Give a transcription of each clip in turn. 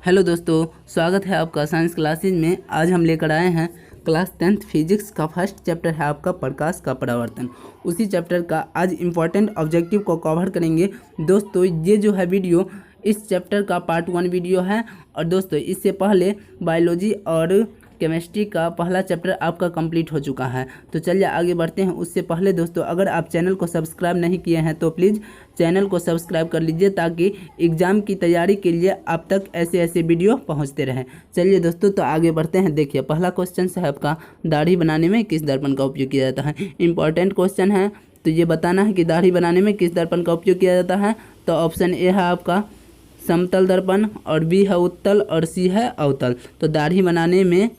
Hello दोस्तों, स्वागत है आपका साइंस क्लासेज में। आज हम लेकर आए हैं क्लास 10th फिजिक्स का फर्स्ट चैप्टर है आपका प्रकाश का परावर्तन। उसी चैप्टर का आज इम्पॉर्टेंट ऑब्जेक्टिव को कवर करेंगे। दोस्तों ये जो है वीडियो इस चैप्टर का पार्ट 1 वीडियो है। और दोस्तों इससे पहले बायोलॉजी और केमिस्ट्री का पहला चैप्टर आपका कंप्लीट हो चुका है। तो चलिए आगे बढ़ते हैं। उससे पहले दोस्तों अगर आप चैनल को सब्सक्राइब नहीं किए हैं तो प्लीज़ चैनल को सब्सक्राइब कर लीजिए ताकि एग्ज़ाम की तैयारी के लिए आप तक ऐसे वीडियो पहुंचते रहें। चलिए दोस्तों तो आगे बढ़ते हैं। देखिए पहला क्वेश्चन है आपका, दाढ़ी बनाने में किस दर्पण का उपयोग किया जाता है। इंपॉर्टेंट क्वेश्चन है, तो ये बताना है कि दाढ़ी बनाने में किस दर्पण का उपयोग किया जाता है। तो ऑप्शन ए है आपका समतल दर्पण, और बी है उत्तल, और सी है अवतल। तो दाढ़ी बनाने में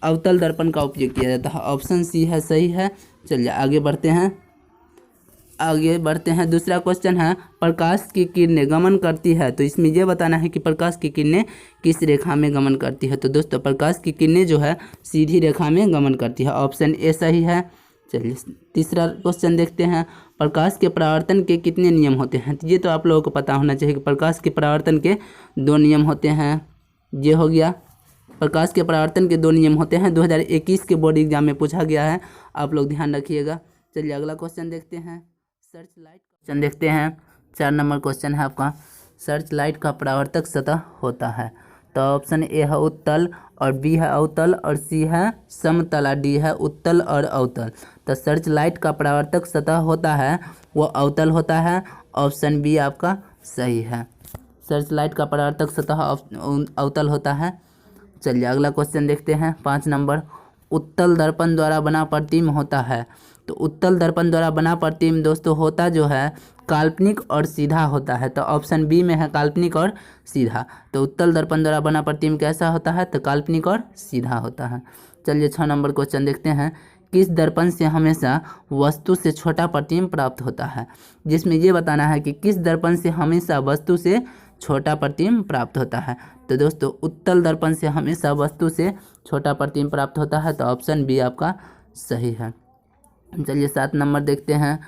अवतल दर्पण का उपयोग किया जाता है। ऑप्शन सी है सही है। चलिए आगे बढ़ते हैं। दूसरा क्वेश्चन है, प्रकाश की किरणें गमन करती है। तो इसमें यह बताना है कि प्रकाश की किरणें किस रेखा में गमन करती है। तो दोस्तों प्रकाश की किरणें जो है सीधी रेखा में गमन करती है। ऑप्शन ए सही है। चलिए तीसरा क्वेश्चन देखते हैं, प्रकाश के परावर्तन के कितने नियम होते हैं। तो ये तो आप लोगों को पता होना चाहिए कि प्रकाश के परावर्तन के 2 नियम होते हैं। ये हो गया, प्रकाश के परावर्तन के 2 नियम होते हैं। 2021 के बोर्ड एग्जाम में पूछा गया है, आप लोग ध्यान रखिएगा। चलिए अगला क्वेश्चन देखते हैं। सर्च लाइट क्वेश्चन देखते हैं। 4 नंबर क्वेश्चन है आपका, सर्च लाइट का परावर्तक सतह होता है। तो ऑप्शन ए है उत्तल, और बी है अवतल, और सी है समतल, और डी है उत्तल और अवतल। तो सर्च लाइट का परावर्तक सतह होता है वो अवतल होता है। ऑप्शन बी आपका सही है। सर्च लाइट का परावर्तक सतह अवतल होता है। चलिए अगला क्वेश्चन देखते हैं। 5 नंबर, उत्तल दर्पण द्वारा बना प्रतिबिंब होता है। तो उत्तल दर्पण द्वारा बना प्रतिबिंब दोस्तों होता जो है काल्पनिक और सीधा होता है। तो ऑप्शन बी में है काल्पनिक और सीधा। तो उत्तल दर्पण द्वारा बना प्रतिबिंब कैसा होता है, तो काल्पनिक और सीधा होता है। चलिए 6 नंबर क्वेश्चन देखते हैं, किस दर्पण से हमेशा वस्तु से छोटा प्रतिबिंब प्राप्त होता है। जिसमें ये बताना है कि किस दर्पण से हमेशा वस्तु से छोटा प्रतिबिंब प्राप्त होता है। तो दोस्तों उत्तल दर्पण से हमेशा वस्तु से छोटा प्रतिबिंब प्राप्त होता है। तो ऑप्शन बी आपका सही है। चलिए 7 नंबर देखते हैं,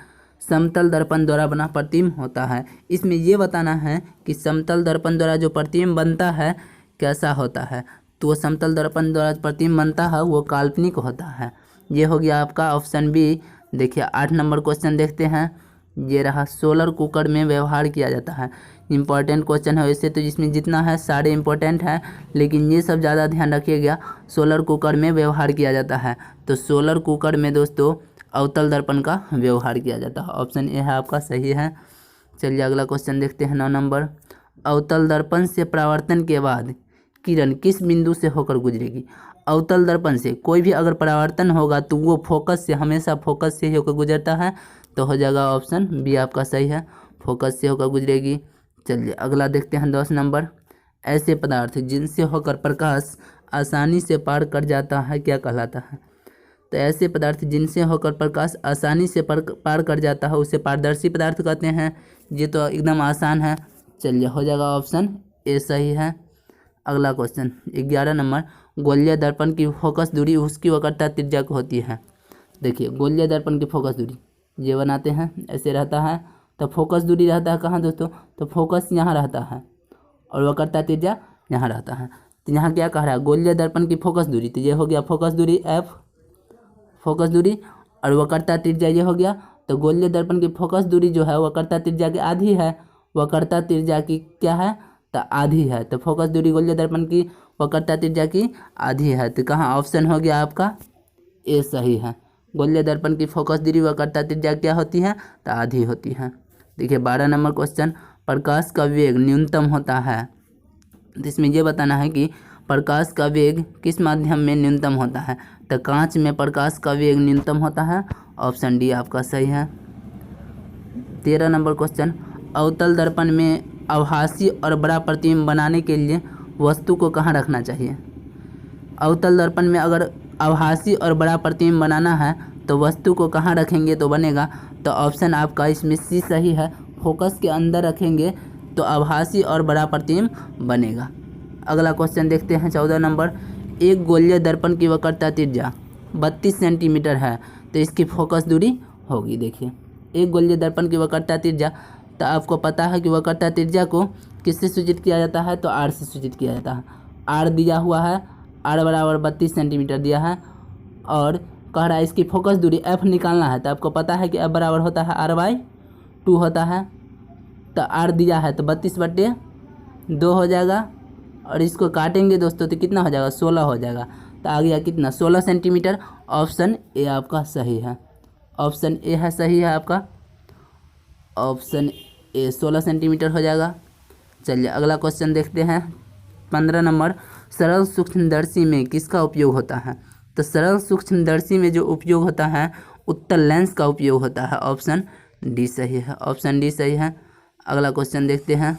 समतल दर्पण द्वारा बना प्रतिबिंब होता है। इसमें ये बताना है कि समतल दर्पण द्वारा जो प्रतिबिंब बनता है कैसा होता है। तो वो समतल दर्पण द्वारा प्रतिबिंब बनता है वो काल्पनिक होता है। ये हो गया आपका ऑप्शन बी। देखिए 8 नंबर क्वेश्चन देखते हैं। ये रहा, सोलर कुकर में व्यवहार किया जाता है। इंपॉर्टेंट क्वेश्चन है। वैसे तो जिसमें जितना है सारे इंपॉर्टेंट हैं, लेकिन ये सब ज़्यादा ध्यान रखिएगा। सोलर कुकर में व्यवहार किया जाता है। तो सोलर कुकर में दोस्तों अवतल दर्पण का व्यवहार किया जाता है। ऑप्शन ए है आपका सही है। चलिए अगला क्वेश्चन देखते हैं। 9 नंबर, अवतल दर्पण से परावर्तन के बाद किरण किस बिंदु से होकर गुजरेगी। अवतल दर्पण से कोई भी अगर परावर्तन होगा तो वो फोकस से, हमेशा फोकस से ही होकर गुजरता है। तो हो जाएगा ऑप्शन बी आपका सही है, फोकस से होकर गुजरेगी। चलिए अगला देखते हैं। 10 नंबर, ऐसे पदार्थ जिनसे होकर प्रकाश आसानी से पार कर जाता है क्या कहलाता है। तो ऐसे पदार्थ जिनसे होकर प्रकाश आसानी से पार कर जाता है उसे पारदर्शी पदार्थ कहते हैं। ये तो एकदम आसान है। चलिए हो जाएगा ऑप्शन ए सही है। अगला क्वेश्चन 11 नंबर, गोलीय दर्पण की फोकस दूरी उसकी वक्रता त्रिज्या को होती है। देखिए गोलीय दर्पण की फोकस दूरी ये बनाते हैं, ऐसे रहता है। तो फोकस दूरी रहता है कहाँ दोस्तों, तो फोकस यहाँ रहता है और वक्रता त्रिज्या यहाँ रहता है। तो यहाँ क्या कह रहा है, गोलीय दर्पण की फोकस दूरी। तो ये हो गया फोकस दूरी एफ, फोकस दूरी, और वक्रता त्रिज्या ये हो गया। तो गोलीय दर्पण की फोकस दूरी जो है वक्रता त्रिज्या की आधी है। वक्रता त्रिज्या की क्या है, तो आधी है। तो फोकस दूरी गोलीय दर्पण की वक्रता त्रिज्या की आधी है। तो कहाँ ऑप्शन हो गया आपका ए सही है। गोलीय दर्पण की फोकस दूरी वक्रता त्रिज्या क्या होती है, तो आधी होती है। देखिए 12 नंबर क्वेश्चन, प्रकाश का वेग न्यूनतम होता है। तो इसमें यह बताना है कि प्रकाश का वेग किस माध्यम में न्यूनतम होता है। तो कांच में प्रकाश का वेग न्यूनतम होता है। ऑप्शन डी आपका सही है। 13 नंबर क्वेश्चन, अवतल दर्पण में आभासी और बड़ा प्रतिबिंब बनाने के लिए वस्तु को कहाँ रखना चाहिए। अवतल दर्पण में अगर आभासी और बड़ा प्रतिबिंब बनाना है तो वस्तु को कहाँ रखेंगे तो बनेगा। तो ऑप्शन आपका इसमें सी सही है, फोकस के अंदर रखेंगे तो आभासी और बड़ा प्रतिबिंब बनेगा। अगला क्वेश्चन देखते हैं। 14 नंबर, एक गोलीय दर्पण की वक्रता त्रिज्या 32 सेंटीमीटर है तो इसकी फोकस दूरी होगी। देखिए एक गोलीय दर्पण की वक्रता त्रिज्या, तो आपको पता है कि वक्रता त्रिज्या को किससे सूचित किया जाता है, तो आर से सूचित किया जाता है। आर दिया हुआ है, आर बराबर 32 सेंटीमीटर दिया है और कह रहा है इसकी फोकस दूरी एफ निकालना है। तो आपको पता है कि एफ बराबर होता है r/2 होता है। तो आर दिया है तो 32/2 हो जाएगा और इसको काटेंगे दोस्तों तो कितना हो जाएगा, 16 हो जाएगा। तो आ गया कितना, 16 सेंटीमीटर। ऑप्शन ए आपका सही है, ऑप्शन ए है सही है आपका, ऑप्शन ए 16 सेंटीमीटर हो जाएगा। चलिए अगला क्वेश्चन देखते हैं। 15 नंबर, सरल सूक्ष्मदर्शी में किसका उपयोग होता है। तो सरल सूक्ष्मदर्शी में जो उपयोग होता है उत्तल लेंस का उपयोग होता है। ऑप्शन डी सही है, ऑप्शन डी सही है। अगला क्वेश्चन देखते हैं।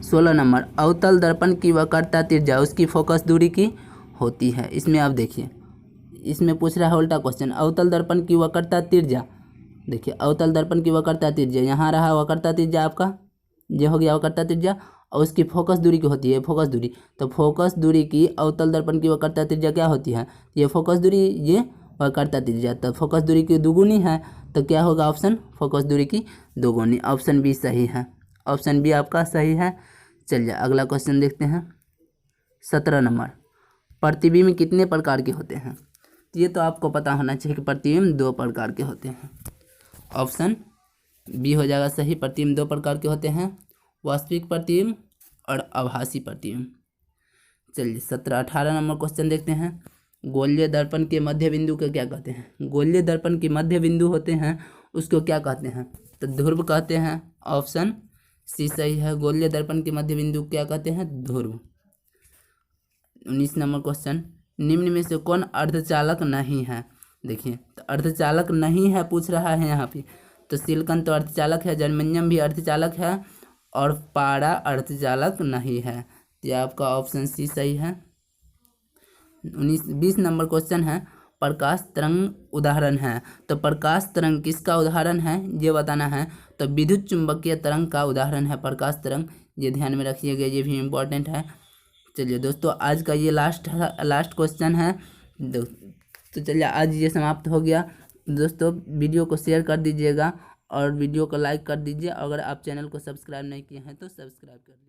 16 नंबर, अवतल दर्पण की वक्रता त्रिज्या उसकी फोकस दूरी की होती है। इसमें आप देखिए, इसमें पूछ रहा है उल्टा क्वेश्चन, अवतल दर्पण की वक्रता त्रिज्या। देखिए अवतल दर्पण की वक्रता त्रिज्या, यहाँ रहा वक्रता त्रिज्या आपका, ये हो गया वक्रता त्रिज्या और उसकी फोकस दूरी की होती है फोकस दूरी। तो फोकस दूरी की अवतल दर्पण की वक्रता त्रिज्या क्या होती है, ये फोकस दूरी, ये वक्रता त्रिज्या। तो फोकस दूरी की दुगुनी है तो क्या होगा ऑप्शन, फोकस दूरी की दोगुनी। ऑप्शन बी सही है, ऑप्शन बी आपका सही है। चलिए अगला क्वेश्चन देखते हैं। 17 नंबर, प्रतिबिंब कितने प्रकार के होते हैं। ये तो आपको पता होना चाहिए कि प्रतिबिंब 2 प्रकार के होते हैं। ऑप्शन बी हो जाएगा सही, प्रतिबिंब 2 प्रकार के होते हैं, वास्तविक प्रतिबिंब और आभासी प्रतिबिंब। चलिए 17-18 नंबर क्वेश्चन देखते हैं। गोलीय दर्पण के मध्य बिंदु को क्या कहते हैं। गोलीय दर्पण के मध्य बिंदु होते हैं उसको क्या कहते हैं, तो ध्रुव कहते हैं। ऑप्शन सी सही है, गोलीय दर्पण के मध्य बिंदु क्या कहते हैं, ध्रुव। 19 नंबर क्वेश्चन, निम्न में से कौन अर्धचालक नहीं है। देखिए तो अर्धचालक नहीं है पूछ रहा है यहाँ पे, तो सिलिकॉन तो अर्धचालक है, जर्मेनियम भी अर्धचालक है और पारा अर्धचालक नहीं है। ये आपका ऑप्शन सी सही है। 20 नंबर क्वेश्चन है, प्रकाश तरंग उदाहरण है। तो प्रकाश तरंग किसका उदाहरण है ये बताना है। तो विद्युत चुंबकीय तरंग का उदाहरण है प्रकाश तरंग, ये ध्यान में रखिएगा, ये भी इम्पोर्टेंट है। चलिए दोस्तों आज का ये लास्ट क्वेश्चन है। तो चलिए आज ये समाप्त हो गया। दोस्तों वीडियो को शेयर कर दीजिएगा और वीडियो को लाइक कर दीजिए। अगर आप चैनल को सब्सक्राइब नहीं किए हैं तो सब्सक्राइब कर दीजिए।